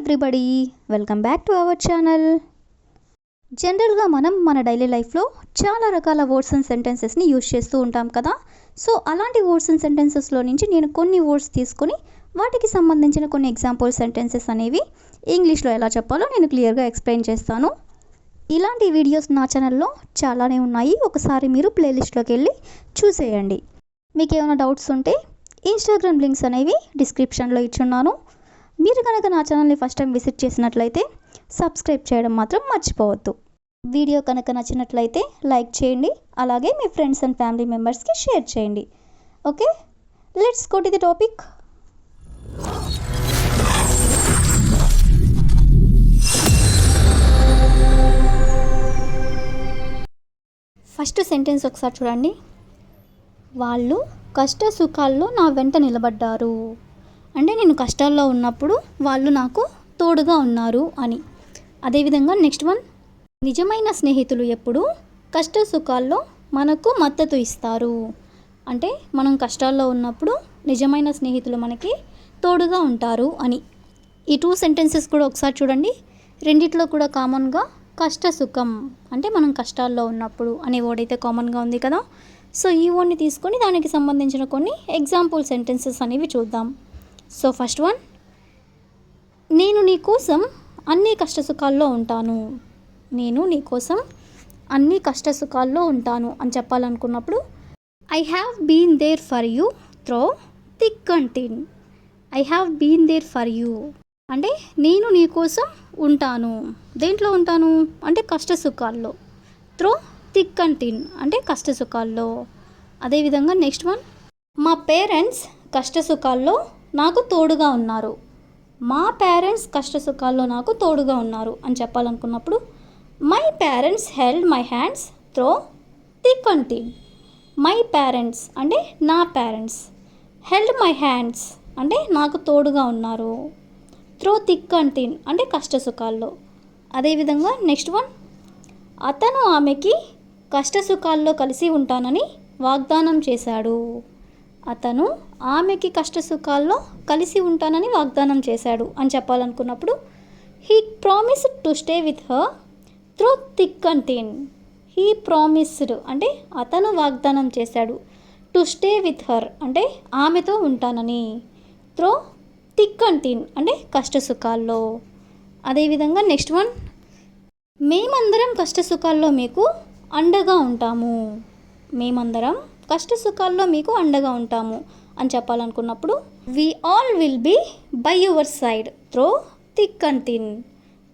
Everybody, welcome back to our channel. జనరల్గా మనం మన డైలీ లైఫ్లో చాలా రకాల వర్డ్స్ అండ్ సెంటెన్సెస్ని యూజ్ చేస్తూ ఉంటాం కదా. సో అలాంటి వర్డ్స్ అండ్ సెంటెన్సెస్లో నుంచి నేను కొన్ని వర్డ్స్ తీసుకొని వాటికి సంబంధించిన కొన్ని ఎగ్జాంపుల్ సెంటెన్సెస్ అనేవి ఇంగ్లీష్లో ఎలా చెప్పాలో నేను క్లియర్గా ఎక్స్ప్లెయిన్ చేస్తాను. ఇలాంటి వీడియోస్ నా ఛానల్లో చాలానే ఉన్నాయి, ఒకసారి మీరు ప్లేలిస్ట్లోకి వెళ్ళి చూసేయండి. మీకు ఏమైనా డౌట్స్ ఉంటే ఇన్స్టాగ్రామ్ లింక్స్ అనేవి డిస్క్రిప్షన్లో ఇచ్చున్నాను. మీరు కనుక నా ఛానల్ని ఫస్ట్ టైం విజిట్ చేసినట్లయితే సబ్స్క్రైబ్ చేయడం మాత్రం మర్చిపోవద్దు. వీడియో కనుక నచ్చినట్లయితే లైక్ చేయండి, అలాగే మీ ఫ్రెండ్స్ అండ్ ఫ్యామిలీ మెంబర్స్కి షేర్ చేయండి. Okay, let's go to the topic. First sentence ఒకసారి చూడండి. వాళ్ళు కష్ట సుఖాల్లో నా వెంట నిలబడ్డారు. అంటే నేను కష్టాల్లో ఉన్నప్పుడు వాళ్ళు నాకు తోడుగా ఉన్నారు అని. అదేవిధంగా నెక్స్ట్ వన్, నిజమైన స్నేహితులు ఎప్పుడు కష్ట సుఖాల్లో మనకు మద్దతు ఇస్తారు. అంటే మనం కష్టాల్లో ఉన్నప్పుడు నిజమైన స్నేహితులు మనకి తోడుగా ఉంటారు అని. ఈ టూ సెంటెన్సెస్ కూడా ఒకసారి చూడండి. రెండిట్లో కూడా కామన్గా కష్ట సుఖం అంటే మనం కష్టాల్లో ఉన్నప్పుడు అనే వర్డ్ అయితే కామన్గా ఉంది కదా. సో ఈ వర్డ్ని తీసుకొని దానికి సంబంధించిన కొన్ని ఎగ్జాంపుల్ సెంటెన్సెస్ అనేవి చూద్దాం. సో ఫస్ట్ వన్, నేను నీ కోసం అన్ని కష్టసుఖాల్లో ఉంటాను. నేను నీ కోసం అన్ని కష్టసుఖాల్లో ఉంటాను అని చెప్పాలనుకున్నప్పుడు I have been there for you through thick and thin. I have been there for you అంటే నేను నీ కోసం ఉంటాను. దేంట్లో ఉంటాను అంటే కష్టసుఖాల్లో. త్రో థిక్ అండ్ థిన్ అంటే కష్టసుఖాల్లో. అదేవిధంగా నెక్స్ట్ వన్, మా పేరెంట్స్ కష్టసుఖాల్లో నాకు తోడుగా ఉన్నారు. మా పేరెంట్స్ కష్టసుఖాల్లో నాకు తోడుగా ఉన్నారు అని చెప్పాలనుకున్నప్పుడు my parents held my hands through thick and thin. My parents అంటే నా పేరెంట్స్, హెల్డ్ మై హ్యాండ్స్ అంటే నాకు తోడుగా ఉన్నారు, త్రో థిక్ అండ్ థిన్ అంటే కష్టసుఖాల్లో. అదేవిధంగా నెక్స్ట్ వన్, అతను ఆమెకి కష్టసుఖాల్లో కలిసి ఉంటానని వాగ్దానం చేశాడు. అతను ఆమెకి కష్టసుఖాల్లో కలిసి ఉంటానని వాగ్దానం చేశాడు అని చెప్పాలనుకున్నప్పుడు he promised to stay with her through thick and thin. He promised అంటే అతను వాగ్దానం చేశాడు, టు స్టే విత్ హర్ అంటే ఆమెతో ఉంటానని, త్రూ థిక్ అండ్ థిన్ అంటే కష్టసుఖాల్లో. అదేవిధంగా నెక్స్ట్ వన్, మేమందరం కష్టసుఖాల్లో మీకు అండగా ఉంటాము. మేమందరం కష్టసుఖాల్లో మీకు అండగా ఉంటాము అని చెప్పాలనుకున్నప్పుడు we all will be by your side through thick and thin.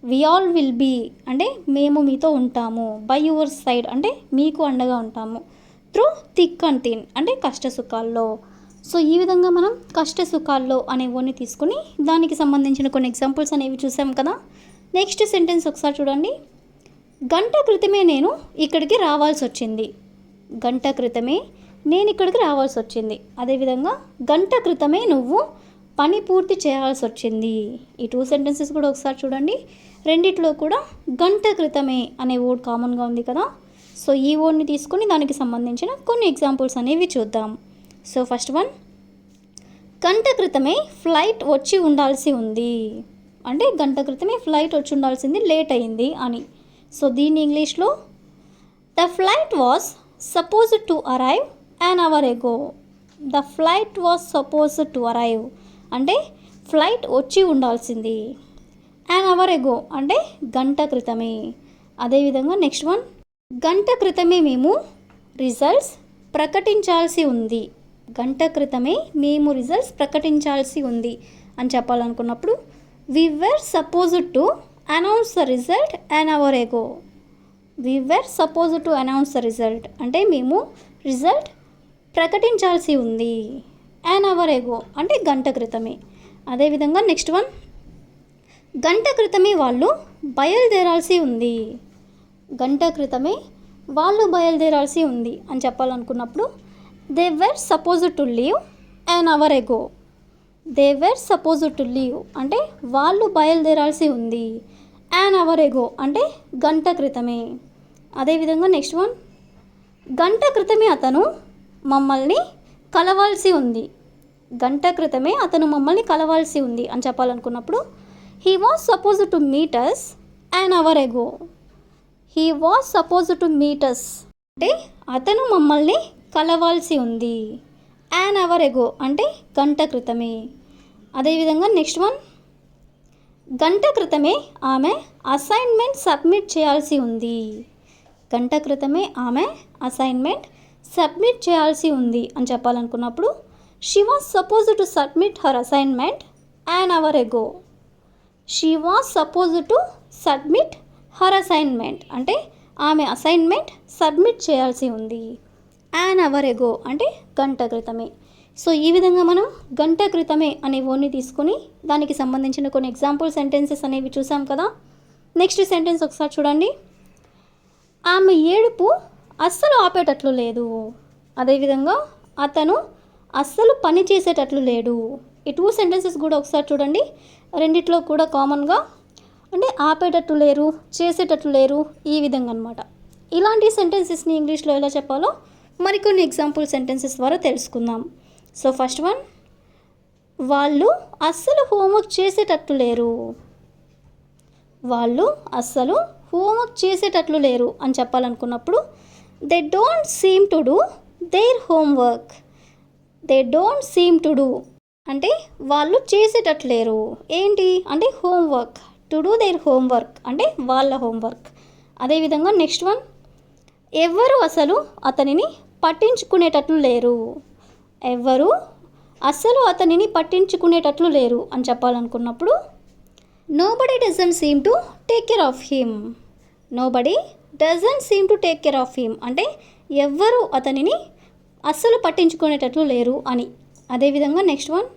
We all will be అంటే మేము మీతో ఉంటాము, బై యువర్ సైడ్ అంటే మీకు అండగా ఉంటాము, త్రో థిక్ అండ్ థిన్ అంటే కష్టసుఖాల్లో. సో ఈ విధంగా మనం కష్టసుఖాల్లో అనే వర్డ్ని తీసుకుని దానికి సంబంధించిన కొన్ని ఎగ్జాంపుల్స్ అనేవి చూసాం కదా. నెక్స్ట్ సెంటెన్స్ ఒకసారి చూడండి. గంట క్రితమే నేను ఇక్కడికి రావాల్సి వచ్చింది. గంట క్రితమే నేను ఇక్కడికి రావాల్సి వచ్చింది. అదేవిధంగా గంట క్రితమే నువ్వు పని పూర్తి చేయాల్సి వచ్చింది. ఈ టూ సెంటెన్సెస్ కూడా ఒకసారి చూడండి. రెండిట్లో కూడా గంట క్రితమే అనే వర్డ్ కామన్గా ఉంది కదా. సో ఈ వర్డ్ని తీసుకొని దానికి సంబంధించిన కొన్ని ఎగ్జాంపుల్స్ అనేవి చూద్దాం. సో ఫస్ట్ వన్, గంట క్రితమే ఫ్లైట్ వచ్చి ఉండాల్సి ఉంది. అంటే గంట క్రితమే ఫ్లైట్ వచ్చి ఉండాల్సింది, లేట్ అయింది అని. సో దీన్ని ఇంగ్లీష్లో the flight was supposed to arrive an hour ago. The flight was supposed to arrive అంటే ఫ్లైట్ వచ్చి ఉండాల్సింది. an hour ago అంటే గంట క్రితమే. అదేవిధంగా నెక్స్ట్ వన్, గంట క్రితమే మేము రిజల్ట్స్ ప్రకటించాల్సి ఉంది. గంట క్రితమే మేము రిజల్ట్స్ ప్రకటించాల్సి ఉంది అని చెప్పాలనుకున్నప్పుడు we were supposed to announce the result an hour ago. We were supposed to announce the result అంటే మేము రిజల్ట్ ప్రకటించాల్సి ఉంది. an hour ago అంటే గంట క్రితమే. అదేవిధంగా నెక్స్ట్ వన్, గంట క్రితమే వాళ్ళు బయలుదేరాల్సి ఉంది. గంట క్రితమే వాళ్ళు బయలుదేరాల్సి ఉంది అని చెప్పాలనుకున్నప్పుడు they were supposed to leave an hour ago. They were supposed to leave అంటే వాళ్ళు బయలుదేరాల్సి ఉంది. an hour ago అంటే గంట క్రితమే. అదేవిధంగా నెక్స్ట్ వన్, గంట క్రితమే అతను మమ్మల్ని కలవాల్సి ఉంది. గంట క్రితమే అతను మమ్మల్ని కలవాల్సి ఉంది అని చెప్పాలనుకున్నప్పుడు he was suppose to meet us an hour ago. He was suppose to meet us అంటే అతను మమ్మల్ని కలవాల్సి ఉంది. యాన్ అవర్ ఎగో అంటే గంట క్రితమే. అదేవిధంగా నెక్స్ట్ వన్, గంట క్రితమే ఆమె అసైన్మెంట్ సబ్మిట్ చేయాల్సి ఉంది. గంట క్రితమే ఆమె అసైన్మెంట్ సబ్మిట్ చేయాల్సి ఉంది అని చెప్పాలనుకున్నప్పుడు she was suppose to submit her assignment an hour ago. She was suppose to submit her assignment అంటే ఆమె అసైన్మెంట్ సబ్మిట్ చేయాల్సి ఉంది. యాన్ అవర్ ఎగో అంటే గంట క్రితమే. సో ఈ విధంగా మనం గంట క్రితమే అనే వర్డ్ని తీసుకొని దానికి సంబంధించిన కొన్ని ఎగ్జాంపుల్ సెంటెన్సెస్ అనేవి చూసాం కదా. నెక్స్ట్ సెంటెన్స్ ఒకసారి చూడండి. ఆమె ఏడుపు అస్సలు ఆపేటట్లు లేదు. అదేవిధంగా అతను అస్సలు పని చేసేటట్లు లేడు. ఈ టూ సెంటెన్సెస్ కూడా ఒకసారి చూడండి. రెండిట్లో కూడా కామన్గా అంటే ఆపేటట్లు లేరు, చేసేటట్లు లేరు, ఈ విధంగా అనమాట. ఇలాంటి సెంటెన్సెస్ని ఇంగ్లీష్లో ఎలా చెప్పాలో మరికొన్ని ఎగ్జాంపుల్ సెంటెన్సెస్ ద్వారా తెలుసుకుందాం. సో ఫస్ట్ వన్, వాళ్ళు అస్సలు హోంవర్క్ చేసేటట్లు లేరు. వాళ్ళు అస్సలు హోంవర్క్ చేసేటట్లు లేరు అని చెప్పాలనుకున్నప్పుడు they don't seem to do their homework. They don't seem to do అంటే వాళ్ళు చేసేటట్లు లేరు. ఏంటి అంటే homework. To do their homework అంటే వాళ్ళ హోంవర్క్. అదేవిధంగా నెక్స్ట్ వన్, ఎవ్వరు అసలు అతనిని పట్టించుకునేటట్లు లేరు. ఎవ్వరు అస్సలు అతనిని పట్టించుకునేటట్లు లేరు అని చెప్పాలనుకున్నప్పుడు nobody doesn't seem to take care of him. Nobody doesn't seem to take care of him అంటే ఎవ్వరు అతనిని అస్సలు పట్టించుకునేటట్లు లేరు అని. అదేవిధంగా నెక్స్ట్ వన్,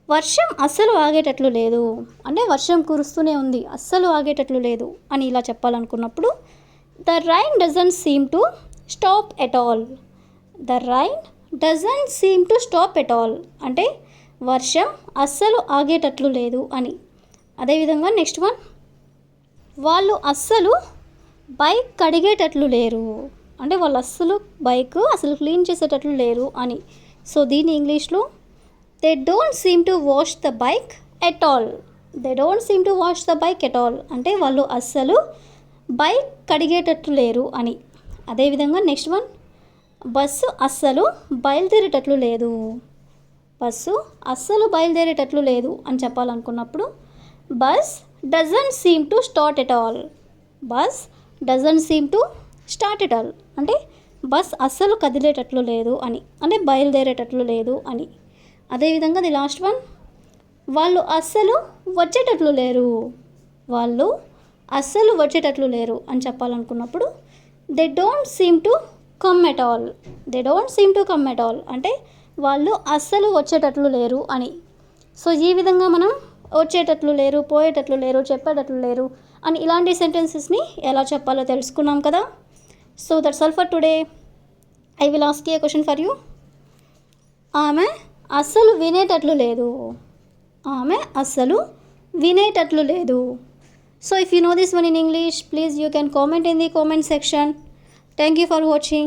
వర్షం అస్సలు ఆగేటట్లు లేదు అంటే వర్షం కురుస్తూనే ఉంది, అస్సలు ఆగేటట్లు లేదు అని ఇలా చెప్పాలనుకున్నప్పుడు the rain doesn't seem to stop at all. The rain doesn't seem to stop at all అంటే వర్షం అస్సలు ఆగేటట్లు లేదు అని. అదేవిధంగా నెక్స్ట్ వన్, వాళ్ళు అస్సలు బైక్ కడిగేటట్లు లేరు అంటే వాళ్ళు అస్సలు బైక్ అసలు క్లీన్ చేసేటట్లు లేరు అని. సో దీని ఇంగ్లీష్లో they don't seem to wash the bike at all. They don't seem to wash the bike at all అంటే వాళ్ళు అస్సలు బైక్ కడిగేటట్లు లేరు అని. అదేవిధంగా నెక్స్ట్ వన్, బస్సు అస్సలు బయలుదేరేటట్లు లేదు. బస్సు అస్సలు బయలుదేరేటట్లు లేదు అని చెప్పాలనుకున్నప్పుడు bus doesn't seem to start at all. Bus doesn't seem to start at all అంటే బస్ అస్సలు కదిలేటట్లు లేదు అని అంటే బయలుదేరేటట్లు లేదు అని. అదేవిధంగా ది లాస్ట్ వన్, వాళ్ళు అస్సలు వచ్చేటట్లు లేరు. వాళ్ళు అస్సలు వచ్చేటట్లు లేరు అని చెప్పాలనుకున్నప్పుడు they don't seem to come at all. They don't seem to come at all అంటే వాళ్ళు అస్సలు వచ్చేటట్లు లేరు అని. సో ఈ విధంగా మనం వచ్చేటట్లు లేరు, పోయేటట్లు లేరు, చెప్పేటట్లు లేరు అని ఇలాంటి సెంటెన్సెస్ని ఎలా చెప్పాలో తెలుసుకున్నాం కదా. So that's all for today. I will ask a question for you. ఆమె అస్సలు వినేటట్లు లేదు. ఆమె అస్సలు వినేటట్లు లేదు. So if you know this one in English, please you can comment in the comment section. Thank you for watching.